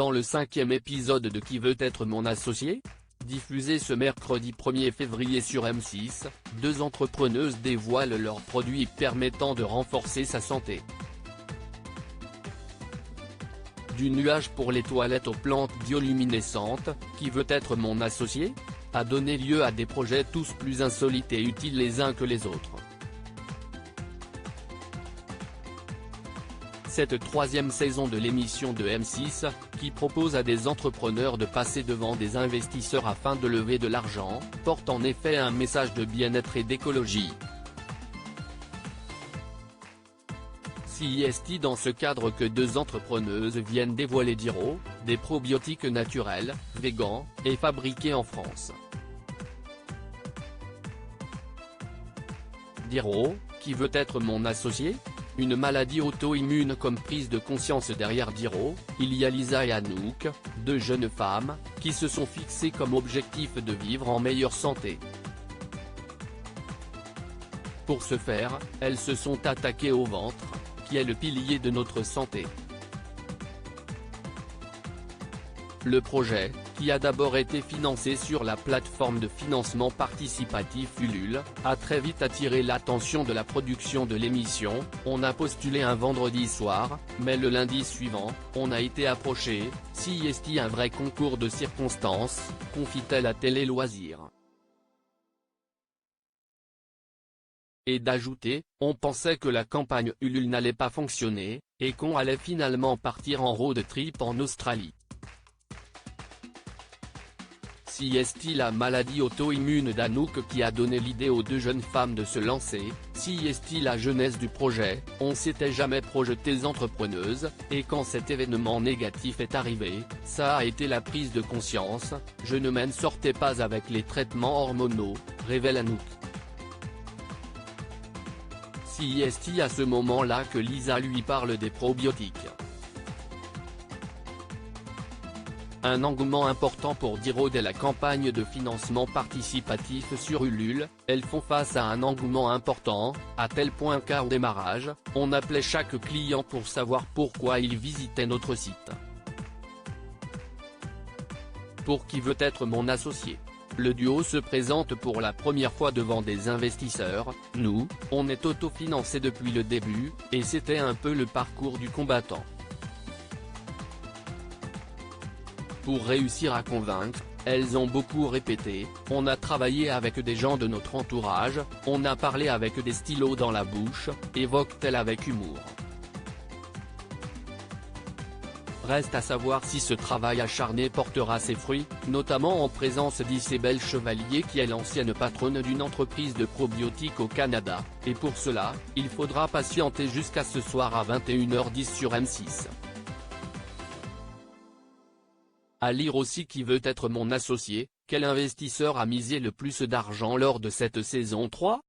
dans le 5e épisode de Qui veut être mon associé ? Diffusé ce mercredi 1er février sur M6, deux entrepreneuses dévoilent leurs produits permettant de renforcer sa santé. Du nuage pour les toilettes aux plantes bioluminescentes, Qui veut être mon associé ? A donné lieu à des projets tous plus insolites et utiles les uns que les autres. Cette troisième saison de l'émission de M6, qui propose à des entrepreneurs de passer devant des investisseurs afin de lever de l'argent, porte en effet un message de bien-être et d'écologie. C'est dans ce cadre que deux entrepreneuses viennent dévoiler Diro, des probiotiques naturels, végans, et fabriqués en France. Diro, qui veut être mon associé ? Une maladie auto-immune comme prise de conscience. Derrière Diro, il y a Lisa et Anouk, deux jeunes femmes, qui se sont fixées comme objectif de vivre en meilleure santé. Pour ce faire, elles se sont attaquées au ventre, qui est le pilier de notre santé. Le projet, qui a d'abord été financé sur la plateforme de financement participatif Ulule, a très vite attiré l'attention de la production de l'émission. On a postulé un vendredi soir, mais le lundi suivant, on a été approché. C'est un vrai concours de circonstances, confie-t-elle à Télé Loisirs. Et d'ajouter, on pensait que la campagne Ulule n'allait pas fonctionner, et qu'on allait finalement partir en road trip en Australie. C'est la maladie auto-immune d'Anouk qui a donné l'idée aux deux jeunes femmes de se lancer. C'est la jeunesse du projet, on s'était jamais projeté entrepreneuse, et quand cet événement négatif est arrivé, ça a été la prise de conscience. Je ne m'en sortais pas avec les traitements hormonaux, révèle Anouk. C'est à ce moment-là que Lisa lui parle des probiotiques. Un engouement important pour Diro dès la campagne de financement participatif sur Ulule. Elles font face à un engouement important, à tel point qu'au démarrage, on appelait chaque client pour savoir pourquoi il visitait notre site. Pour Qui veut être mon associé ? Le duo se présente pour la première fois devant des investisseurs. Nous, on est autofinancé depuis le début, et c'était un peu le parcours du combattant. Pour réussir à convaincre, elles ont beaucoup répété, on a travaillé avec des gens de notre entourage, on a parlé avec des stylos dans la bouche, évoque-t-elle avec humour. Reste à savoir si ce travail acharné portera ses fruits, notamment en présence d'Isabelle Chevalier qui est l'ancienne patronne d'une entreprise de probiotiques au Canada, et pour cela, il faudra patienter jusqu'à ce soir à 21h10 sur M6. À lire aussi Qui veut être mon associé ? Quel investisseur a misé le plus d'argent lors de cette saison 3 ?